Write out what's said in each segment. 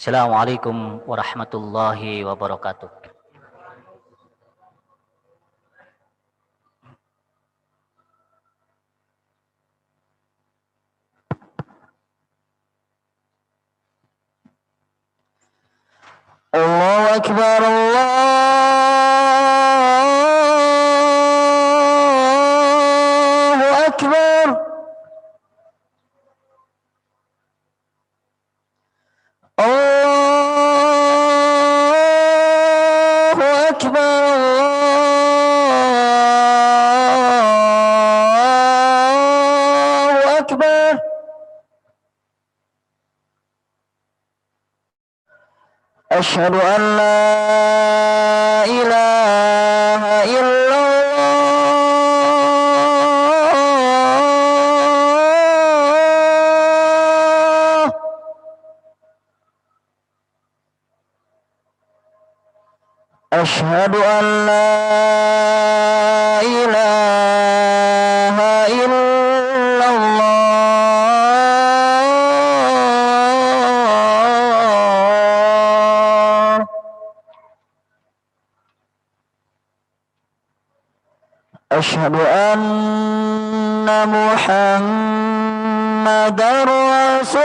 Assalamualaikum warahmatullahi wabarakatuh. Allahu Akbar, Allahu Akbar. Allahu Akbar, Allahu Akbar. Asyhadu an la ilaha illallah. Asyhadu an la ilaha illallah. Asyhadu anna Muhammadar Rasulullah.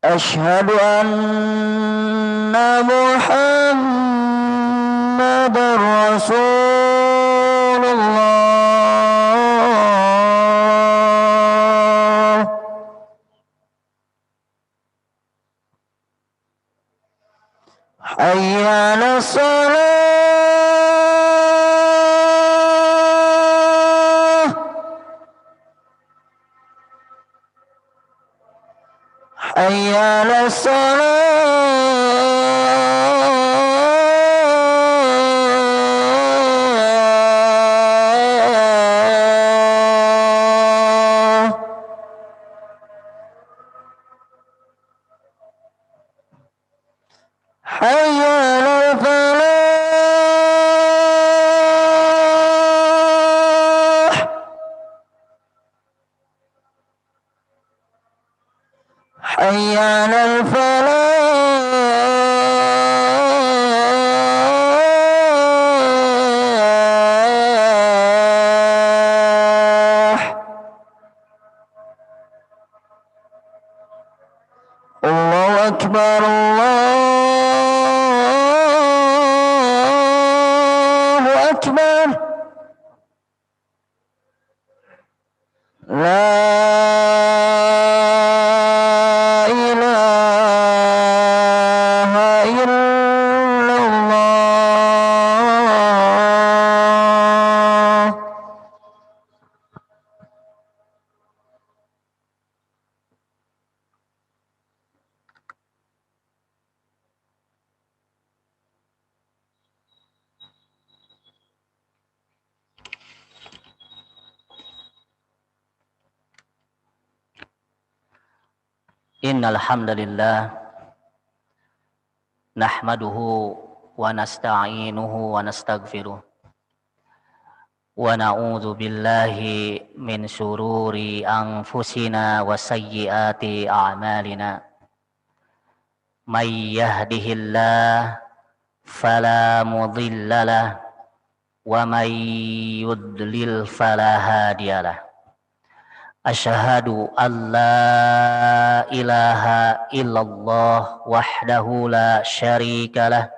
Asyhadu anna Muhammadar Rasulullah. Hayya 'alas shalah. Hayya 'alas shalah. Hayya 'alal falah. Hayya 'alal falah. Allahu Akbar, Allahu Akbar. La ilaha illallah. Innal hamdalillah nahmaduhu wa nasta'inuhu wa nastaghfiruh wa na'udzu billahi min syururi anfusina wa sayyiati a'malina. May yahdihillah fala mudhillalah wa may yudlil fala hadiyalah. Asyhadu an la ilaha illallah wahdahu la syarikalah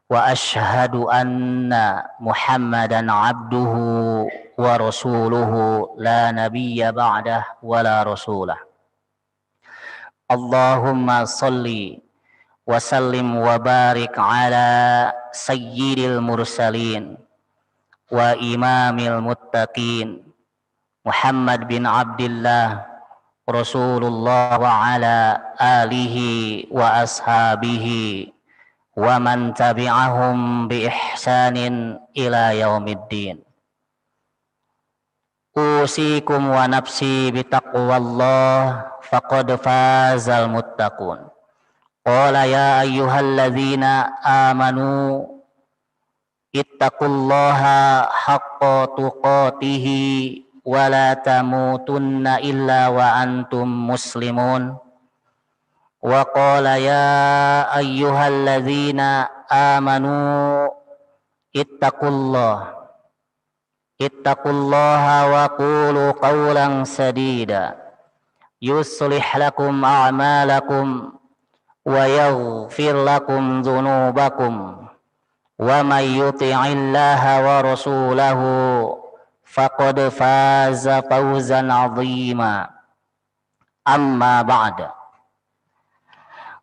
wa asyhadu anna Muhammadan abduhu wa rasuluhu la nabiyya ba'dah wa la rasulah. Allahumma salli wa sallim wa barik ala sayyidil mursalin wa imamil muttaqin Muhammad bin Abdillah Rasulullah wa ala alihi wa ashabihi wa man tabi'ahum bi ihsanin ila yaumiddin. Usikum wa nafsi bi taqwallah faqad fazal muttaqun. Qala ya ayyuhalladzina amanu ittaqullaha haqqa tuqatihi wa la tamutunna illa wa antum muslimun. Wa qala ya ayyuhalladzina amanu ittaqullaha wa qulu qawlan sadida yuslih lakum a'malakum wa yaghfir lakum dhunubakum wa may yuti'illaha wa rasulahu faqad faza fawzan 'azima. Amma ba'da,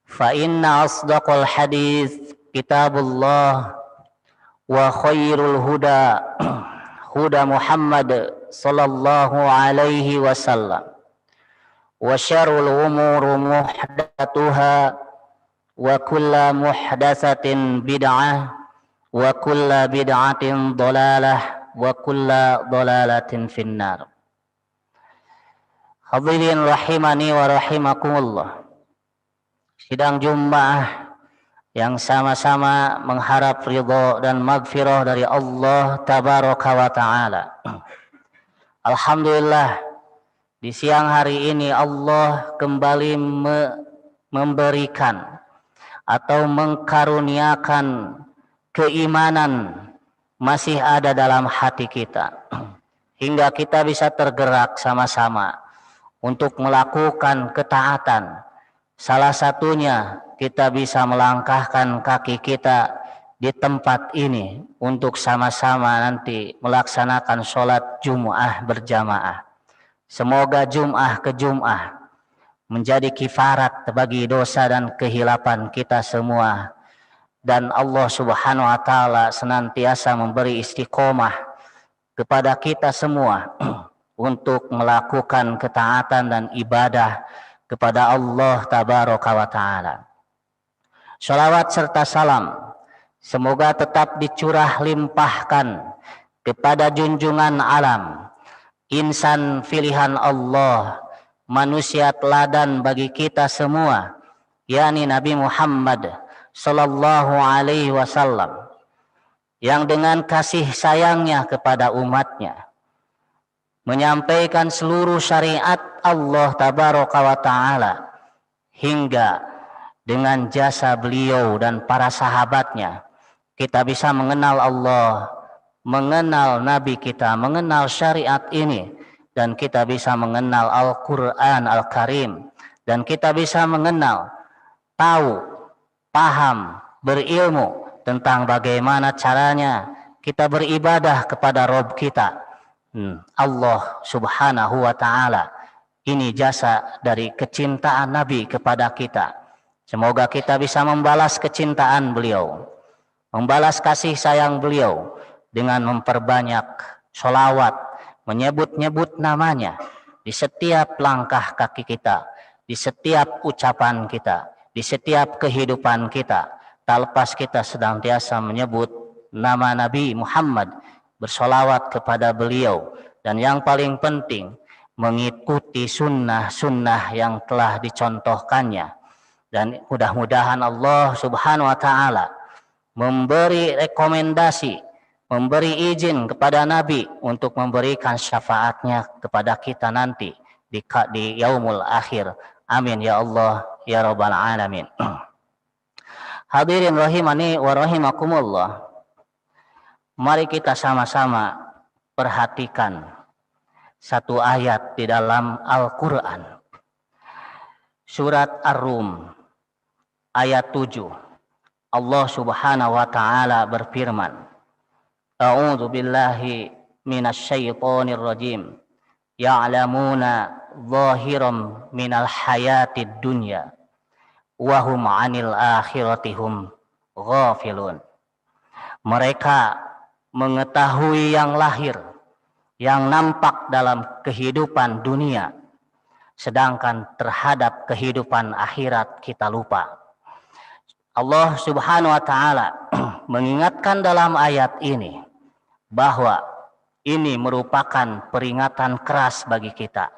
fa inna asdaqal hadits kitabullah wa khairul huda huda Muhammad sallallahu alaihi wasallam wa syarrul umuri muhdatsatuha wa kullu muhdatsatin bid'ah wa kullu bid'atin dhalalah wa kullu dhalalatin finnar. Hadirin rahimani wa rahimakumullah. Sidang Jumat yang sama-sama mengharap ridha dan maghfirah dari Allah tabaraka wa ta'ala. Alhamdulillah, di siang hari ini Allah kembali memberikan atau mengkaruniakan keimanan masih ada dalam hati kita, hingga kita bisa tergerak sama-sama untuk melakukan ketaatan. Salah satunya kita bisa melangkahkan kaki kita di tempat ini untuk sama-sama nanti melaksanakan sholat Jum'ah berjamaah. Semoga Jum'ah ke Jum'ah menjadi kifarat bagi dosa dan kehilapan kita semua. Dan Allah subhanahu wa ta'ala senantiasa memberi istiqomah kepada kita semua untuk melakukan ketaatan dan ibadah kepada Allah tabaraka wa ta'ala. Sholawat serta salam semoga tetap dicurah limpahkan kepada junjungan alam, insan pilihan Allah, manusia teladan bagi kita semua, yakni Nabi Muhammad sallallahu alaihi wasallam, yang dengan kasih sayangnya kepada umatnya menyampaikan seluruh syariat Allah tabaraka wa ta'ala, hingga dengan jasa beliau dan para sahabatnya kita bisa mengenal Allah, mengenal Nabi kita, mengenal syariat ini, dan kita bisa mengenal Al-Quran Al-Karim, dan kita bisa mengenal, tahu, paham, berilmu tentang bagaimana caranya kita beribadah kepada Rabb kita, Allah subhanahu wa ta'ala. Ini jasa dari kecintaan Nabi kepada kita. Semoga kita bisa membalas kecintaan beliau, membalas kasih sayang beliau dengan memperbanyak sholawat, menyebut-nyebut namanya di setiap langkah kaki kita, di setiap ucapan kita, di setiap kehidupan kita. Tak lepas kita senantiasa menyebut nama Nabi Muhammad, bersolawat kepada beliau, dan yang paling penting mengikuti sunnah-sunnah yang telah dicontohkannya. Dan mudah-mudahan Allah subhanahu wa ta'ala memberi rekomendasi, memberi izin kepada Nabi untuk memberikan syafaatnya kepada kita nanti di yaumul akhir. Amin ya Allah ya rabbal alamin. Hadirin rahimani wa rahimakumullah. Mari kita sama-sama perhatikan satu ayat di dalam Al-Quran. Surat Ar-Rum ayat 7. Allah subhanahu wa ta'ala berfirman, A'udzu billahi minasyaitonir rajim. Ya'lamuna zahiran minal hayatid dunya wa hum 'anil akhirati hum ghafilun. Mereka mengetahui yang lahir, yang nampak dalam kehidupan dunia, sedangkan terhadap kehidupan akhirat kita lupa. Allah subhanahu wa ta'ala mengingatkan dalam ayat ini bahwa ini merupakan peringatan keras bagi kita.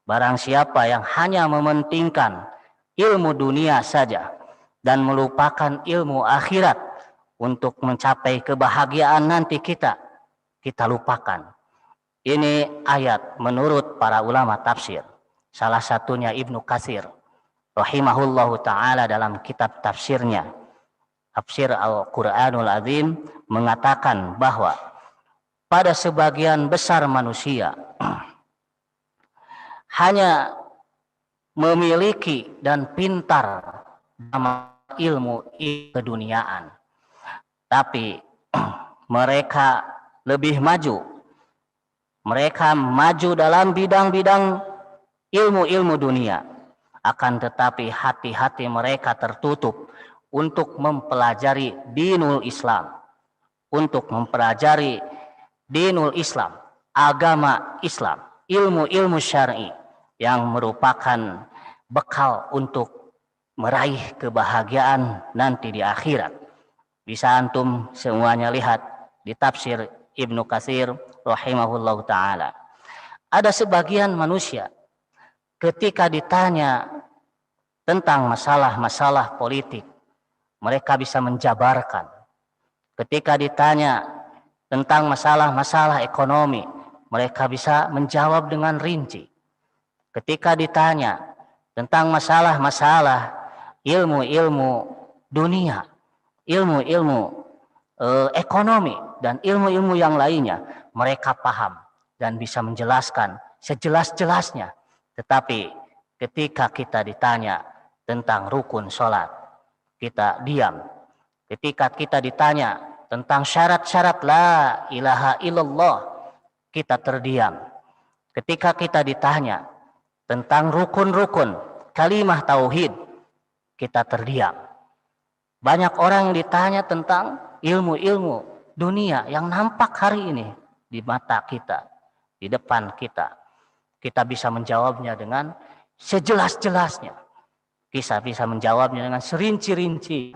Barang siapa yang hanya mementingkan ilmu dunia saja dan melupakan ilmu akhirat, untuk mencapai kebahagiaan nanti kita lupakan. Ini ayat menurut para ulama tafsir. Salah satunya Ibnu Katsir rahimahullahu ta'ala dalam kitab tafsirnya, Tafsir Al-Quranul Azim, mengatakan bahwa pada sebagian besar manusia hanya memiliki dan pintar dalam ilmu keduniaan, tapi mereka lebih maju. Mereka maju dalam bidang-bidang ilmu-ilmu dunia. Akan tetapi hati-hati mereka tertutup untuk mempelajari dinul Islam. Untuk mempelajari dinul Islam, agama Islam, ilmu-ilmu syar'i yang merupakan bekal untuk meraih kebahagiaan nanti di akhirat. Bisa antum semuanya lihat di tafsir Ibnu Katsir rahimahullahu ta'ala. Ada sebagian manusia ketika ditanya tentang masalah-masalah politik, mereka bisa menjabarkan. Ketika ditanya tentang masalah-masalah ekonomi, mereka bisa menjawab dengan rinci. Ketika ditanya tentang masalah-masalah ilmu-ilmu dunia, ilmu-ilmu ekonomi, dan ilmu-ilmu yang lainnya, mereka paham dan bisa menjelaskan sejelas-jelasnya. Tetapi ketika kita ditanya tentang rukun sholat, kita diam. Ketika kita ditanya tentang syarat-syarat la ilaha illallah, kita terdiam. Ketika kita ditanya tentang rukun-rukun kalimah tauhid, kita terdiam. Banyak orang yang ditanya tentang ilmu-ilmu dunia yang nampak hari ini di mata kita, di depan kita. Kita bisa menjawabnya dengan sejelas-jelasnya. Kita bisa menjawabnya dengan serinci-rinci.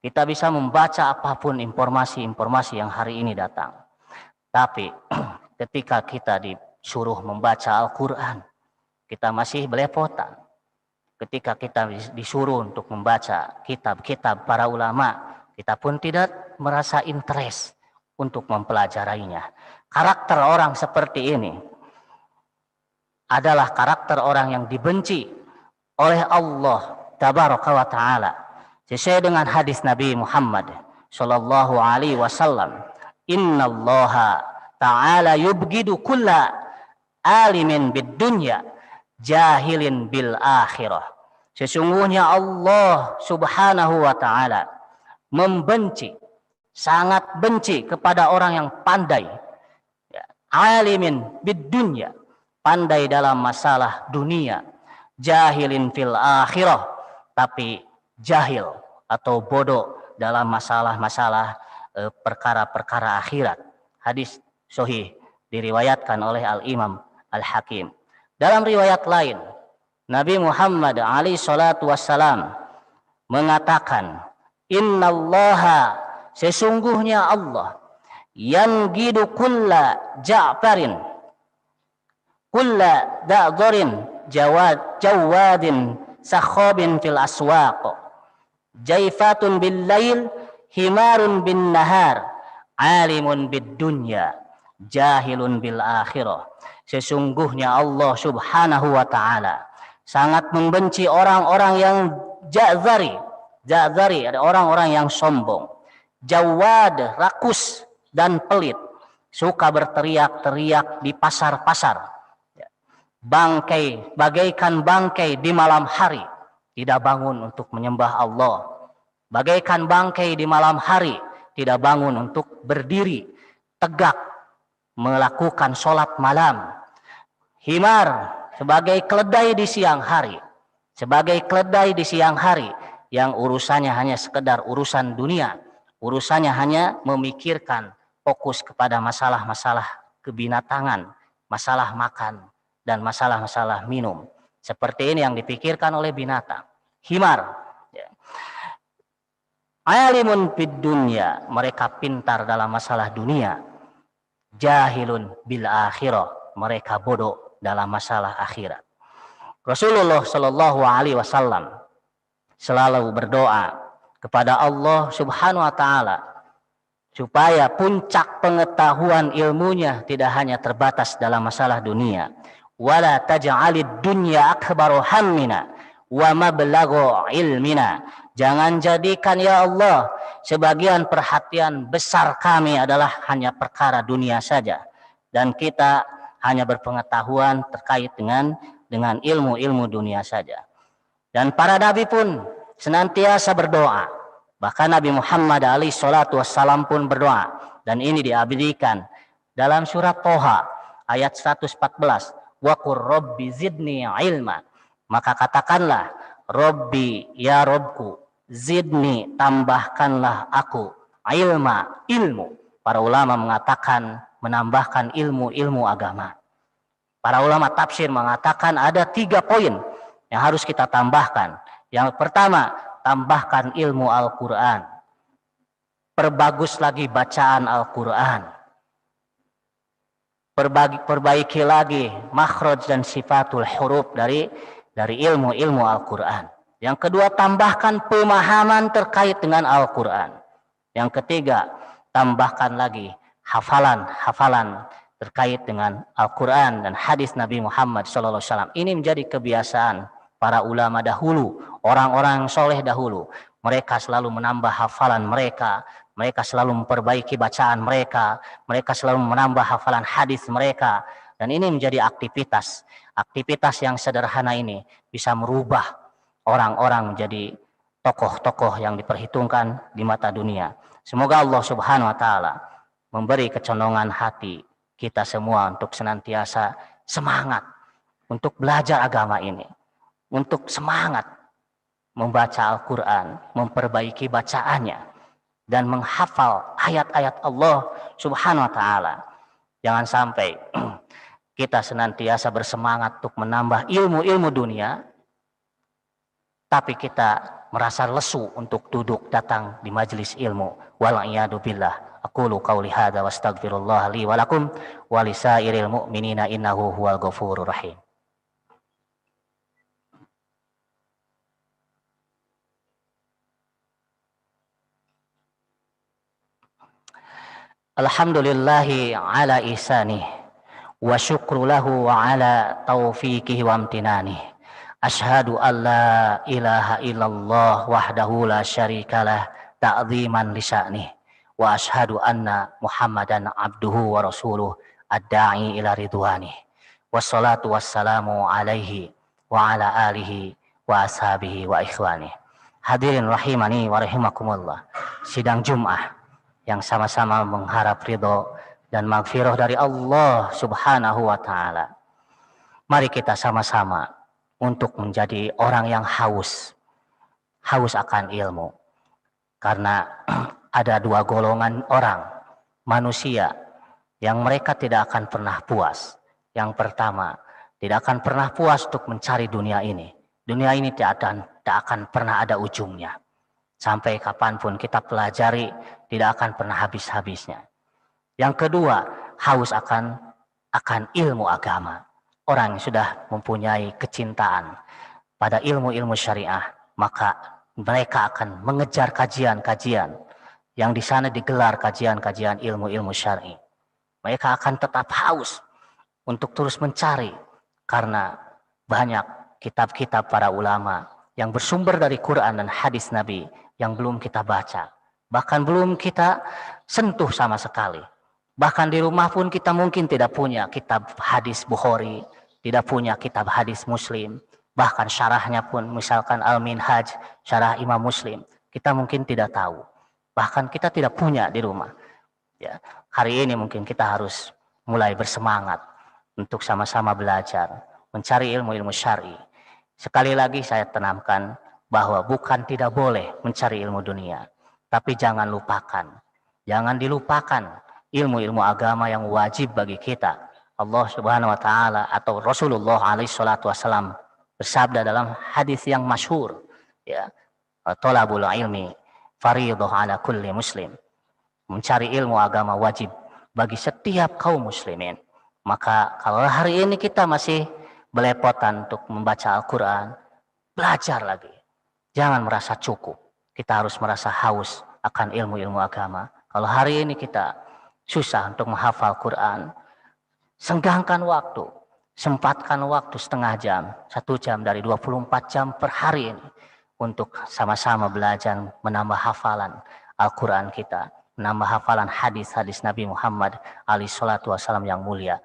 Kita bisa membaca apapun informasi-informasi yang hari ini datang. Tapi ketika kita disuruh membaca Al-Quran, kita masih belepotan. Ketika kita disuruh untuk membaca kitab-kitab para ulama, kita pun tidak merasa interest untuk mempelajarinya. Karakter orang seperti ini adalah karakter orang yang dibenci oleh Allah Tabaraka wa Ta'ala. Sesuai dengan hadis Nabi Muhammad sallallahu alaihi wasallam, innallaha ta'ala yubghidu kulla alimin bid dunya jahilin bil akhirah. Sesungguhnya Allah Subhanahu wa Ta'ala membenci, sangat benci kepada orang yang pandai, alimin bid dunya, pandai dalam masalah dunia, jahilin fil akhirah, tapi jahil atau bodoh dalam masalah-masalah perkara-perkara akhirat. Hadis sahih diriwayatkan oleh Al-Imam Al-Hakim. Dalam riwayat lain, Nabi Muhammad alaihi salatu wassalam mengatakan, innallaha, sesungguhnya Allah, yangidu kulla ja'farin, kulla da'dharin jawadin sakhabin fil aswaq, jaifatun bil lail, himarun bin nahar, alimun bid dunya, jahilun bil akhirah. Sesungguhnya Allah Subhanahu wa Ta'ala sangat membenci orang-orang yang ja'zari. Ja'zari ada orang-orang yang sombong, jawad, rakus dan pelit, suka berteriak-teriak di pasar-pasar, bangkai, bagaikan bangkai di malam hari, tidak bangun untuk menyembah Allah. Bagaikan bangkai di malam hari, tidak bangun untuk berdiri tegak melakukan sholat malam. Himar, sebagai keledai di siang hari, sebagai keledai di siang hari yang urusannya hanya sekedar urusan dunia, urusannya hanya memikirkan, fokus kepada masalah-masalah kebinatangan, masalah makan, dan masalah-masalah minum. Seperti ini yang dipikirkan oleh binatang. Himar. Alimun fid dunya, mereka pintar dalam masalah dunia. Jahilun bil akhirah, mereka bodoh dalam masalah akhirat. Rasulullah sallallahu alaihi wasallam selalu berdoa kepada Allah Subhanahu wa taala, supaya puncak pengetahuan ilmunya tidak hanya terbatas dalam masalah dunia. Wala taj'alid dunya akbaru hammina wa mablaghu ilmina. Jangan jadikan ya Allah sebagian perhatian besar kami adalah hanya perkara dunia saja, dan kita hanya berpengetahuan terkait dengan ilmu-ilmu dunia saja. Dan para nabi pun senantiasa berdoa. Bahkan Nabi Muhammad alaihi salatu wassalam pun berdoa, dan ini diabadikan dalam surat Toha ayat 114. Wa qur rabbi zidni ilma. Maka katakanlah, Rabbi, ya Robku, zidni, tambahkanlah aku, ilmu. Para ulama mengatakan menambahkan ilmu agama. Para ulama tafsir mengatakan ada 3 poin yang harus kita tambahkan. Yang pertama, tambahkan ilmu Al-Quran. Perbagus lagi bacaan Al-Quran. Perbaiki lagi makhraj dan sifatul huruf dari ilmu Al-Quran. Yang kedua, tambahkan pemahaman terkait dengan Al-Quran. Yang ketiga, tambahkan lagi hafalan terkait dengan Al-Quran dan hadis Nabi Muhammad SAW. Ini menjadi kebiasaan para ulama dahulu, orang-orang soleh dahulu. Mereka selalu menambah hafalan mereka selalu memperbaiki bacaan mereka selalu menambah hafalan hadis mereka. Dan ini menjadi aktivitas yang sederhana ini bisa merubah orang-orang menjadi tokoh-tokoh yang diperhitungkan di mata dunia. Semoga Allah Subhanahu wa taala memberi kecondongan hati kita semua untuk senantiasa semangat untuk belajar agama ini, untuk semangat membaca Al-Quran, memperbaiki bacaannya, dan menghafal ayat-ayat Allah Subhanahu wa taala. Jangan sampai kita senantiasa bersemangat untuk menambah ilmu dunia, tapi kita merasa lesu untuk duduk datang di majelis ilmu. Wal'iyadu billah. Aqulu qawli hadza wastaghfirullah li wa lakum wa lisairil mu'minina innahu huwal ghafurur rahim. Alhamdulillahi ala ihsanih wa syukru lahu ala taufiqihi wa amtinanih. Ashhadu an la ilaha illallah wahdahu la syarikalah ta'ziman li sya'nih. Wa ashhadu anna Muhammadan abduhu wa rasuluh ad-da'i ila ridwanih. Wassalatu wassalamu alaihi wa ala alihi wa ashabihi wa ikhwanih. Hadirin rahimani wa rahimakumullah. Sidang Jum'ah yang sama-sama mengharap ridho dan maghfirah dari Allah Subhanahu wa taala. Mari kita sama-sama untuk menjadi orang yang haus akan ilmu. Karena ada 2 golongan orang, manusia, yang mereka tidak akan pernah puas. Yang pertama, tidak akan pernah puas untuk mencari dunia ini. Dunia ini tidak akan pernah ada ujungnya. Sampai kapanpun kita pelajari, tidak akan pernah habis-habisnya. Yang kedua, haus akan ilmu agama. Orang yang sudah mempunyai kecintaan pada ilmu-ilmu syariah, maka mereka akan mengejar kajian-kajian yang di sana digelar kajian-kajian ilmu-ilmu syar'i. Mereka akan tetap haus untuk terus mencari, karena banyak kitab-kitab para ulama yang bersumber dari Quran dan hadis Nabi yang belum kita baca, bahkan belum kita sentuh sama sekali. Bahkan di rumah pun kita mungkin tidak punya kitab hadis Bukhari, tidak punya kitab hadis Muslim, bahkan syarahnya pun misalkan Al-Minhaj, syarah Imam Muslim, kita mungkin tidak tahu. Bahkan kita tidak punya di rumah. Ya, hari ini mungkin kita harus mulai bersemangat untuk sama-sama belajar, mencari ilmu-ilmu syar'i. Sekali lagi saya tanamkan bahwa bukan tidak boleh mencari ilmu dunia, tapi jangan dilupakan ilmu-ilmu agama yang wajib bagi kita. Allah Subhanahu wa taala atau Rasulullah alaihi salatu wasallam bersabda dalam hadis yang masyhur, ya, talabul ilmi fardhu ala kulli muslim. Mencari ilmu agama wajib bagi setiap kaum muslimin. Maka kalau hari ini kita masih belepotan untuk membaca Al-Quran, belajar lagi. Jangan merasa cukup. kita harus merasa haus akan ilmu-ilmu agama. Kalau hari ini kita susah untuk menghafal Quran, senggangkan waktu, sempatkan waktu setengah jam, 1 jam dari 24 jam per hari ini untuk sama-sama belajar menambah hafalan Al-Quran kita, menambah hafalan hadis-hadis Nabi Muhammad alaihi salatu wasallam yang mulia.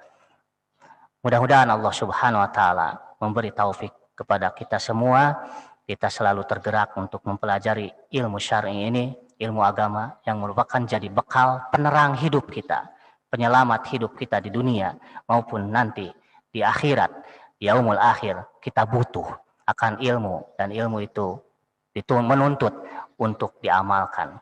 Mudah-mudahan Allah Subhanahu wa taala memberi taufik kepada kita semua, kita selalu tergerak untuk mempelajari ilmu syar'i ini, ilmu agama yang merupakan jadi bekal penerang hidup kita, penyelamat hidup kita di dunia maupun nanti di akhirat, di yaumul akhir. Kita butuh akan ilmu, dan ilmu itu menuntut untuk diamalkan.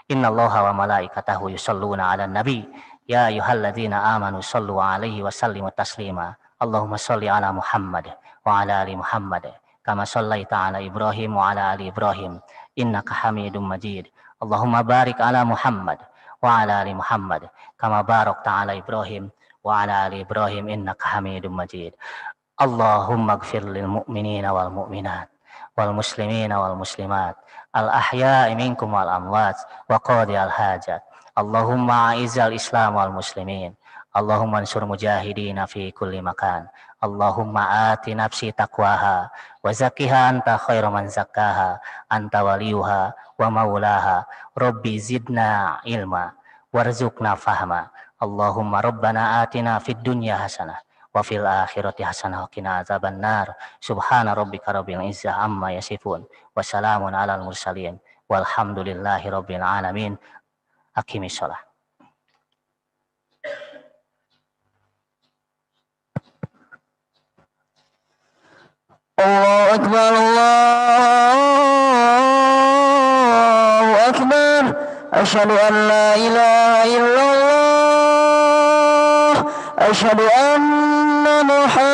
Innallaha wa malaikatahu yusholluna 'alan nabi ya ayyuhalladzina amanu shallu 'alaihi wa sallimu taslima. Allahumma shalli 'ala Muhammad wa 'ala ali Muhammad kama shallaita 'ala Ibrahim wa 'ala ali Ibrahim innaka Hamidum Majid. Allahumma barik 'ala Muhammad wa 'ala ali Muhammad kama barakta 'ala Ibrahim wa 'ala ali Ibrahim innaka Hamidum Majid. Allahumma ighfir lil mu'minina wal mu'minat wal muslimina wal muslimat al ahya'i minkum wal amwat wa qadi al hajat. Allahumma a'izzal Islam wal muslimin. Allahumma ansur mujahidina fi kulli makan. Allahumma ati nafsi taqwaha wa zakkiha anta khairu man zakkaha anta waliyuha wa maulaha. Rabbi zidna ilma warzuqna fahma. Allahumma rabbana atina fid dunya hasanah wa fil akhirati hasanah wa qina azabannar. Subhana rabbika rabbil izzah amma yasifun wa salamun alal mursalin walhamdulillahi rabbil alamin. Aqimis shalah. Allahu akbar, Allahu akbar. Asyhadu an la ilaha illallah, asyhadu anna Muhammadan